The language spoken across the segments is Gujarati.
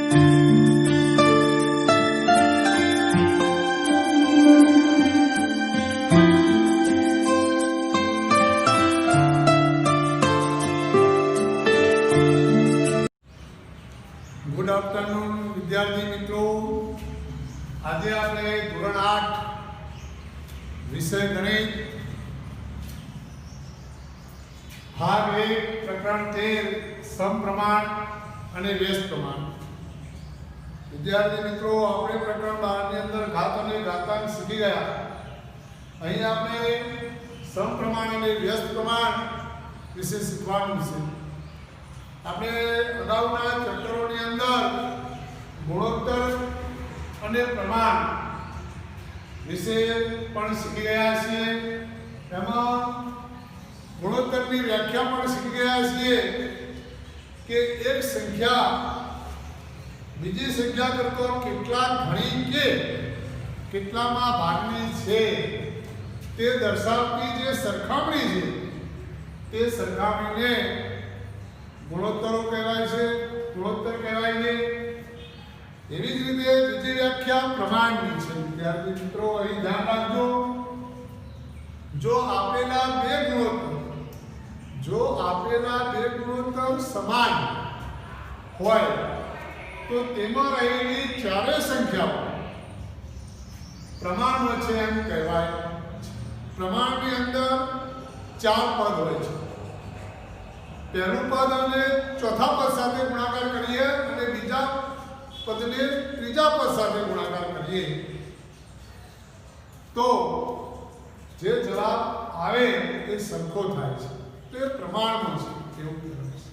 ગુડ આફ્ટરનૂન વિદ્યાર્થી મિત્રો, આજે આપણે ધોરણ 8 વિષય ગણિત ભાગ 1 પ્રકરણ 13 સમપ્રમાણ અને વ્યસ્ત પ્રમાણ. વિદ્યાર્થી મિત્રો, આપણે પ્રકરણ 12 ની અંદર ઘાત અને ઘાતાંક શીખી ગયા. અહીં આપણે સમપ્રમાણ અને વ્યસ્ત પ્રમાણ વિશે શીખવાનું છે. આપણે અગાઉના ચેપ્ટરોની અંદર ગુણોત્તર અને પ્રમાણ વિશે પણ શીખી ગયા છીએ. એમાં ગુણોત્તરની વ્યાખ્યા પણ શીખી ગયા છીએ કે એક સંખ્યા બીજી સંખ્યા કરતાં કેટલા ઘણી કે કેટલામાં ભાગની છે તે દર્શાવતી જે સરખામણી છે તે સરખામણીને ગુણોત્તરો કહેવાય છે, ગુણોત્તર કહેવાય છે. એવી જ રીતે બીજી વ્યાખ્યા પ્રમાણની છે. વિદ્યાર્થી મિત્રો, અહીં ધ્યાન રાખજો, જો આપેલા બે ગુણોત્તર સમાન હોય તો તેમાં રહેલી ચારેય સંખ્યાઓ પ્રમાણમાં છે એમ કહેવાય. પ્રમાણની અંદર 4 પદ હોય છે. પહેલું પદ અને ચોથા પદ સાથે ગુણાકાર કરીએ અને બીજા પદને ત્રીજા પદ સાથે ગુણાકાર કરીએ તો જે જવાબ આવે એ સરખો થાય છે. તે પ્રમાણમાં છે એવું કહેવાય છે.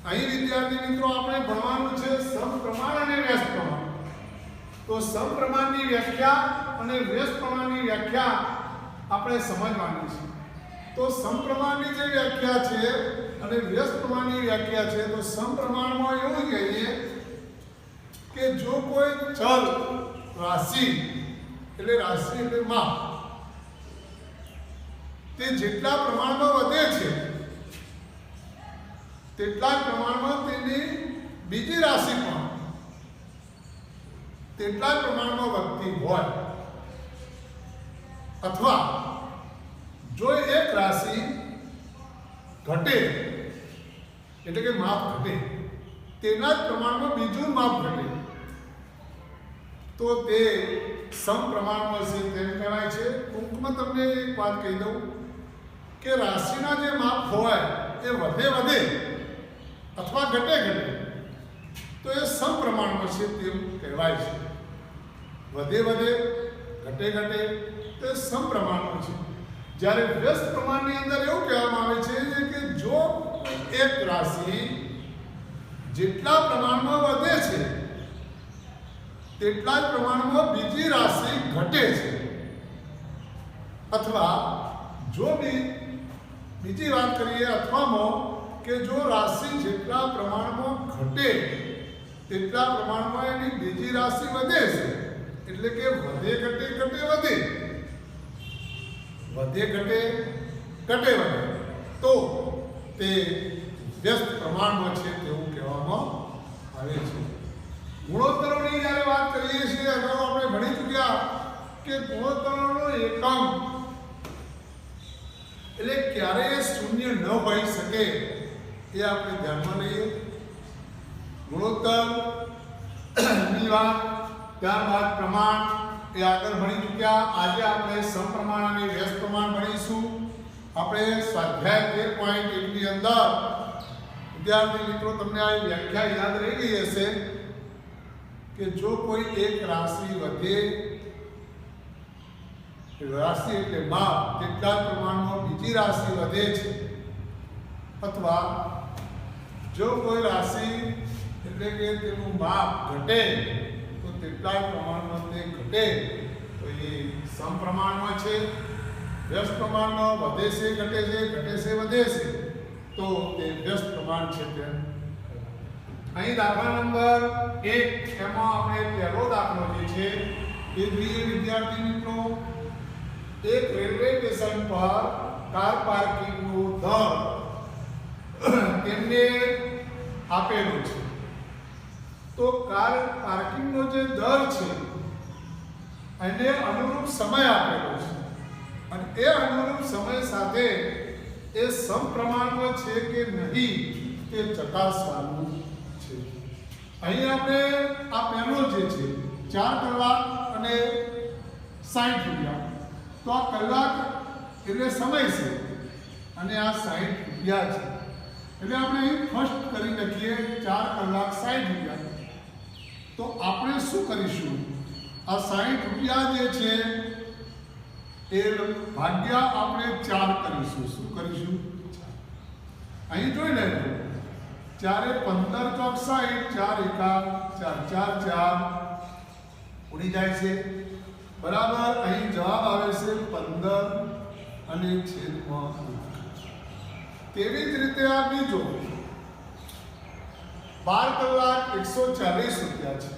અહીં વિદ્યાર્થી મિત્રો આપણે ભણવાનું છે સમપ્રમાણ અને વ્યસ્ત પ્રમાણ. તો સમપ્રમાણની વ્યાખ્યા અને વ્યસ્ત પ્રમાણની વ્યાખ્યા આપણે સમજવાની છે. તો સમપ્રમાણની જે વ્યાખ્યા છે અને વ્યસ્ત પ્રમાણની વ્યાખ્યા છે, તો સમપ્રમાણમાં એવું કહીએ કે જો કોઈ ચલ રાશિ એટલે માપ તે જેટલા પ્રમાણમાં વધે છે તેટલા જ પ્રમાણમાં તેની બીજી રાશિ પણ તેટલા જ પ્રમાણમાં વધતી હોય, અથવા જો એક રાશિ ઘટે એટલે કે માપ ઘટે તેના જ પ્રમાણમાં બીજું માપ ઘટે તો તે સમપ્રમાણમાં છે તેમ કહેવાય છે. ટૂંકમાં તમને એક વાત કહી દઉં કે રાશિના જે માપ હોય એ વધે અથવા ઘટે તો એ સમપ્રમાણમાં છે તેમ કહેવાય છે. વધે ઘટે તો એ સમપ્રમાણમાં છે. જ્યારે વ્યસ્ત પ્રમાણની અંદર એવું કહેવામાં આવે છે કે જો એક રાશિ જેટલા પ્રમાણમાં વધે છે તેટલા જ પ્રમાણમાં બીજી રાશિ ઘટે છે, અથવા જો બીજી વાત કરીએ અથવામાં કે જો રાશિ જેટલા પ્રમાણમાં ઘટે તેટલા પ્રમાણમાં એની બીજી રાશિ વધે છે, એટલે કે વધે ઘટે તો તે વ્યસ્ત પ્રમાણમાં છે તેવું કહેવામાં આવે છે. ગુણોત્તરોની જ્યારે વાત કરીએ છીએ, અગાઉ આપણે ભણી ચૂક્યા કે ગુણોત્તરોનો એકમ એટલે ક્યારેય શૂન્ય ન હોઈ શકે એ આપણે ધ્યાનમાં લઈએ. ગુણોત્તરની વાત, ત્યારબાદ પ્રમાણ એ આગળ ભણી ચૂક્યા. આજે આપણે સમપ્રમાણ અને વ્યસ્ત પ્રમાણ ભણીશું. આપણે સ્વાધ્યાય 13.1 ની અંદર વિદ્યાર્થી મિત્રો તમને આ વ્યાખ્યા યાદ રહી ગઈ હશે કે જો કોઈ એક રાશિ વધે, રાશિ એટલે માપ, તેટલા જ પ્રમાણમાં બીજી રાશિ વધે છે, અથવા જો કોઈ રાશિ એટલે કે તેનું માપ ઘટે તો તેટલા જ પ્રમાણમાં તે ઘટે તો એ સમપ્રમાણમાં છે. વ્યસ્ત પ્રમાણમાં વધે છે ઘટે છે વધે છે તો તે વ્યસ્ત પ્રમાણ છે. અહીં દાખલા નંબર 1 એમાં આપણે પહેલો દાખલો જે છે એ જોઈએ વિદ્યાર્થી મિત્રો. એક રેલવે સ્ટેશન પર કાર પાર્કિંગનું દર તેમને આપેલું છે. તો કાર પાર્કિંગનો જે દર છે એને અનુરૂપ સમય આપેલો છે અને એ અનુરૂપ સમય સાથે એ સમપ્રમાણમાં છે કે નહીં તે ચકાસવાનું છે. અહીં આપણે આ પહેલો જે છે 4 કલાક અને 60 રૂપિયા, તો આ કલાક એટલે સમય છે અને આ 60 રૂપિયા છે. એટલે આપણે અહીં ફર્સ્ટ કરી નાખીએ 4 કલાક 60 રૂપિયા. તો આપણે શું કરીશું, આ 60 રૂપિયા જે છે એ ભાગ્યા આપણે 4 કરીશું. શું કરીશું? અહીં જોઈ લેજો, 4 × 15 = 60, 4 × 4 4 4 ઉડી જાય છે બરાબર. અહીં જવાબ આવે છે 15 અને છેદમાં 1. તેવી જ રીતે આ બીજો 12 કલાક 140 રૂપિયા છે.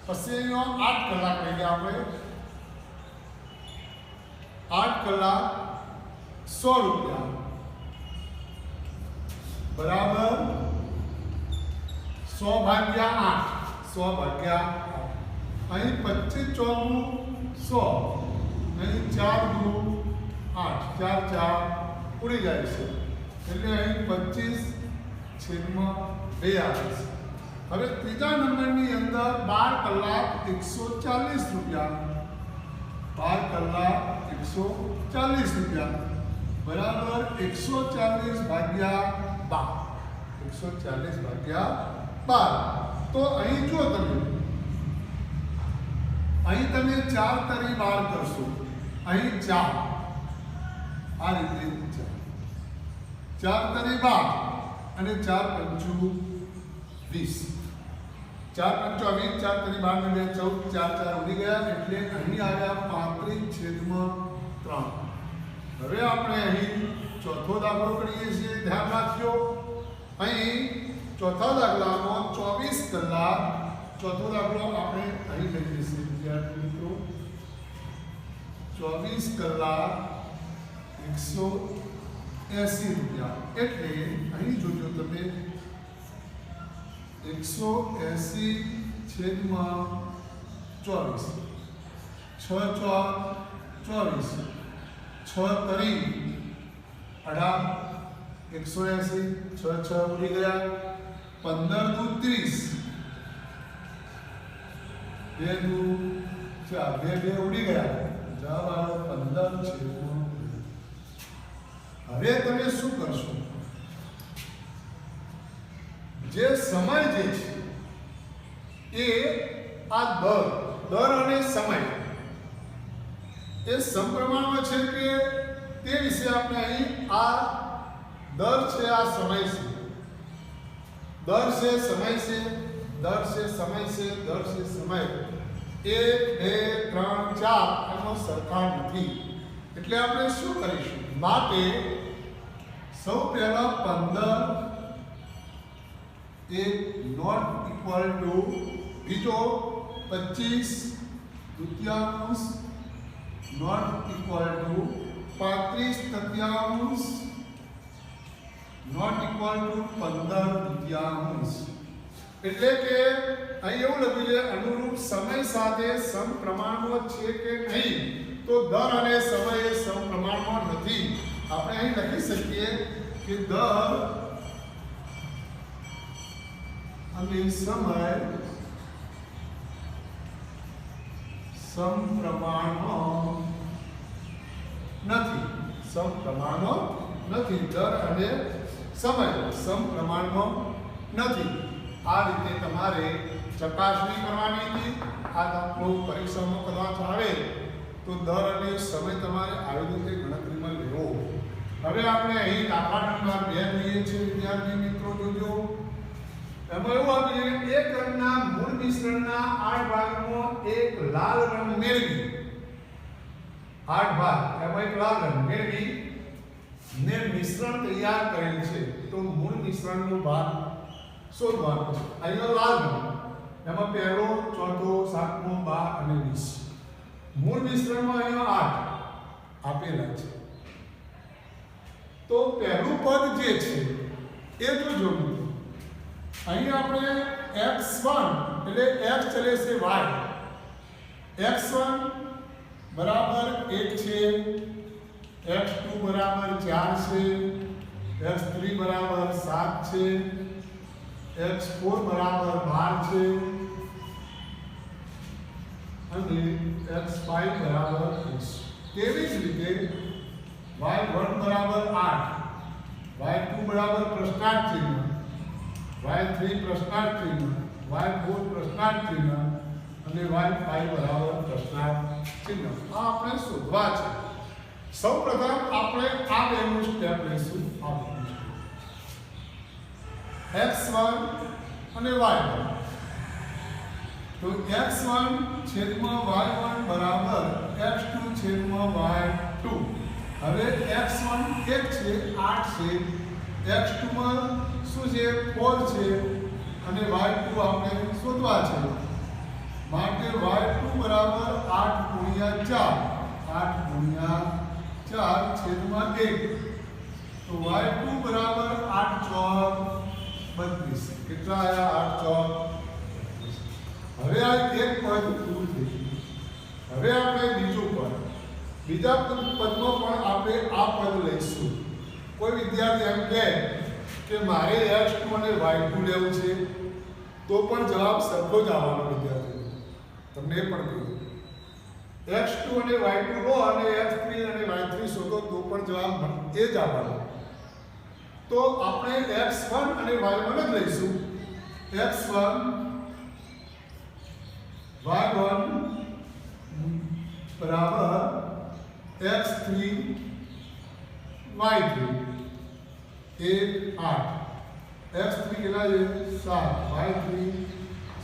પછી અહીંયા 8 કલાક લઈએ આપણે, 8 કલાક 100 રૂપિયા બરાબર 100 ભાગ્યા 8, 100 ભાગ્યા 8. અહીં 25 ચોકું 100, અહીં 4 દુ 8, 4 4 ઉડી જાય છે. એટલે અહીં 25/2 આવે છે. હવે ત્રીજા નંબરની અંદર 12 કલાક 140 રૂપિયા, 12 કલાક 140 રૂપિયા બરાબર 140 ભાગ્યા 12, 140 ભાગ્યા 12. તો અહીં જુઓ તમે, અહીં તમે 4 તરી 12 કરશો, અહીં 4 આ રીતે 4 તરી 12 અને 4 પંચું 20, 4 પંચું 20, 4 તરી 12 ને 14, 4 4 ઉડી ગયા. એટલે અહીં આવ્યા 35/3. હવે આપણે અહીં ચોથો દાખલો કરીએ છીએ, ધ્યાન રાખજો. અહીં ચોથા દાખલામાં 24 કલાક, ચોથો દાખલો આપણે અહીં લઈએ છીએ વિદ્યાર્થી મિત્રો, 24 કલાક 180 રૂપિયા. એટલે અહીં જોજો તમે 180/24, 6 4 24, 6 તરી 18, 180, 6 6 ઉડી ગયા. 15 દુ 30, 2 દુ 4, 2 2 ઉડી ગયા. જવાબ આવ્યો 15/2. હવે તમે શું કરશો, જે સમય જે છે એ આ દર અને સમય એ સમપ્રમાણમાં છે કે તે વિશે આપણે અહીં આ દર છે, આ સમય છે, દર છે સમય છે, દર છે સમય છે, દર છે સમય 1 2 3 4 એનો સરખા નથી. એટલે આપણે શું કરીશું, માટે સૌ પહેલા 15 એ નોટ ઇક્વલ ટુ બીજો 25/2 not equal to 35/3 not equal to 15/2. એટલે કે અહીં એવું લખ્યું છે અનુરૂપ સમય સાથે સમપ્રમાણમાં છે કે નહીં. તો દર અને સમય એ સમપ્રમાણમાં નથી. આપણે અહીં લખી શકીએ કે દર અને સમય સમપ્રમાણમાં નથી, સમપ્રમાણમાં નથી. દર અને સમય સમપ્રમાણમાં નથી. આ રીતે તમારે ચકાસણી કરવાની હતી. આ દાખલો પરીક્ષામાં કદાચ આવે તો દર અને સમય તમારે આવી રીતે ગણતરીમાં લેવો. હવે આપણે અહીં દાખલા નંબર 2 લઈએ છીએ વિદ્યાર્થી મિત્રો. જોજો એમાં એવું આપ્યું છે કે એક રંગના મૂળ મિશ્રણના 8 ભાગમાં એક લાલ રંગ મેળવી, 8 ભાગ એમાં એક લાલ રંગ મેળવી ને મિશ્રણ તૈયાર કરેલ છે. તો મૂળ મિશ્રણનો ભાગ શોધવાનો છે. અહીંયા લાલ રંગ એમાં પહેલો, ચોથો, 7મો, 12 અને 20. મૂળ મિશ્રણમાં અહીંયા 8 આપેલા છે. તો પહેલું પદ જે છે એ જોજો મિત્રો, અહીં આપણે x1 એટલે x ચલે છે y, x1 બરાબર 1 છે, x2 બરાબર 4 છે, x3 બરાબર 7 છે, x4 બરાબર 12 છે અને x5 બરાબર 20. તેવી જ રીતે y1 બરાબર 8, y2 બરાબર પ્રશ્નાર્થ ચિહ્ન, y3 પ્રશ્નાર્થ ચિહ્ન, y4 પ્રશ્નાર્થ ચિહ્ન અને y5 બરાબર પ્રશ્નાર્થ ચિહ્ન. આ આપણે શોધવા છે. સૌપ્રથમ આપણે આ બેનું સ્ટેપ લઈશું. x1 અને y1. તો x1 છેદમાં y1 બરાબર x2 છેદમાં y2. હવે x1 1 છે, 8 છે, x2 માં શું છે 4 છે અને y2 આપણે શોધવા છે. માટે y2 બરાબર 8 ગુણ્યા 4, 8 ગુણ્યા 4 છેદમાં 1. તો y2 બરાબર 8 ચોક 32. કેટલા આયા? 8 ચોક 32. હવે આ એક પદ પૂરું થઈ ગયું. હવે આપણે બીજું પદ, બીજા પદમાં પણ આપણે આ પદ લઈશું. કોઈ વિદ્યાર્થી એમ કહે કે મારે x2 અને y2 લેવું છે, તો પણ જવાબ સરખો જ આવવાનો. વિદ્યાર્થી તમને એ પણ કહ્યું x2 અને y2 લો અને x3 અને y3 શોધો તો પણ જવાબ એ જ આવવાનો. તો આપણે x1 અને y1 જ લઈશું. x1 y1 બરાબર x3 y3 1 8, x3 કેટલા છે 7, y3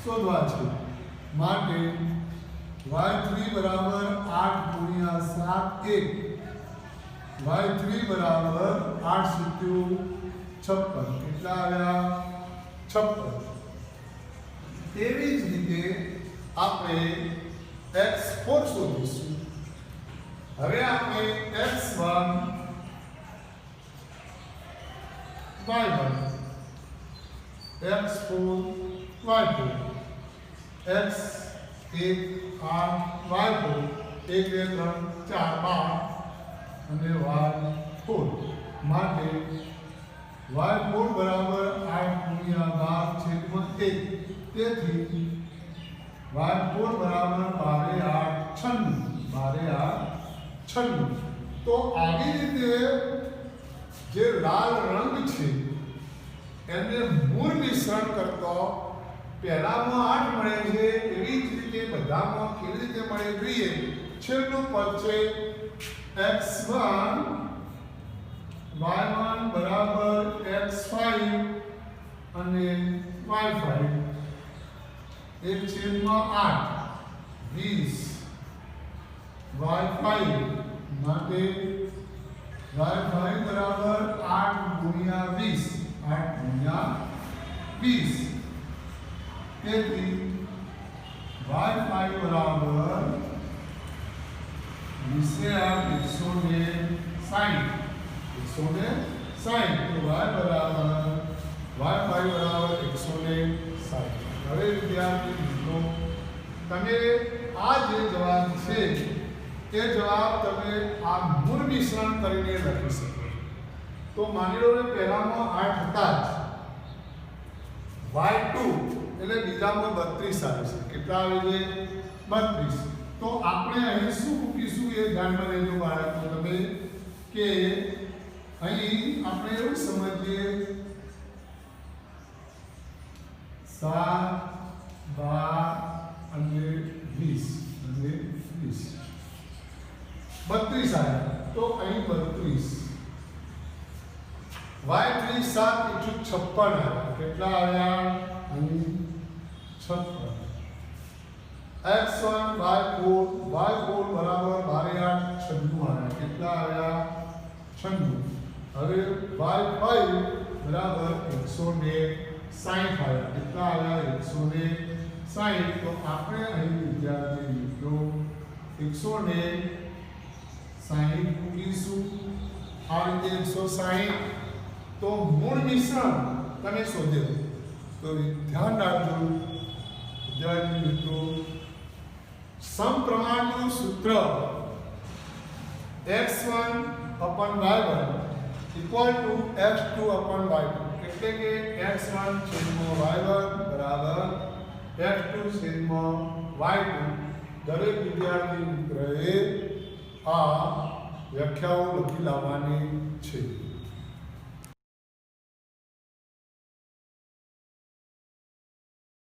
શોધવા છે. માટે y3 બરાબર 8 ગુણ્યા 7 1, y3 બરાબર 8 × 56. કેટલા આવ્યા? 56. તેવી જ રીતે આપણે x4 શોધીશું. હવે આપણે x1 y1, x4 y4, x1 8 y4 1 2 3 4 12 અને y4. માટે y4 બરાબર 8 ગુણ્યા 12 છેદમાં 1. તેથી y4 બરાબર 12 8 96, 12 8 96. તો આવી રીતે જે લાલ રંગ છે એને મૂળ મિશ્રણ કરતો પહેલામાં 8 મળે છે, એવી જ રીતે બધામાં કેવી રીતે મળે જોઈએ. છેલ્લું પદ છે x1 y1 બરાબર x5 અને y5 1 છેદમાં 8 20 y5. માટે y5 બરાબર 8 ગુણ્યા 20, 8 ગુણ્યા 20. તેથી y5 બરાબર 20 160. તો y બરાબર y5 બરાબર 160. હવે વિદ્યાર્થી મિત્રો, તમે આ જે જવાબ છે એ જવાબ તમે આ મૂળ મિશ્રણ કરીને લખી શકો છો. તો માની લો કે પહેલામાં 8 હતા જ, y2 એટલે બીજામાં 32 આવે છે. કેટલા આવે છે? 32. તો આપણે અહીં શું મૂકીશું એ ધ્યાનમાં લેજો બાળકો તમે, કે અહીં આપણે એવું સમજીએ 7 12 અને 20 અને 20 32 આવ્યા. તો અહીં 32. y3 7 × 56 આવ્યા. કેટલા આવ્યા? અહીં 56. x1 y4 બરાબર 12 8 96 આવ્યા. કેટલા આવ્યા? 96. હવે y5 બરાબર 160 આવ્યા. કેટલા આવ્યા? 160. તો આપણે અહીં વિદ્યાર્થી મિત્રો 160 મૂકીશું. આ રીતે 160. તો મૂળ મિશ્રણ તમે શોધ્યો. તો ધ્યાન રાખજો વિદ્યાર્થી મિત્રો, સમપ્રમાણનું સૂત્ર x1 upon y1 equal to x2 upon y2, એટલે કે x1 છેદમાં y1 બરાબર x2 છેદમાં y2. દરેક વિદ્યાર્થી મિત્રએ આ વ્યાખ્યાઓ લખી લાવવાની છે.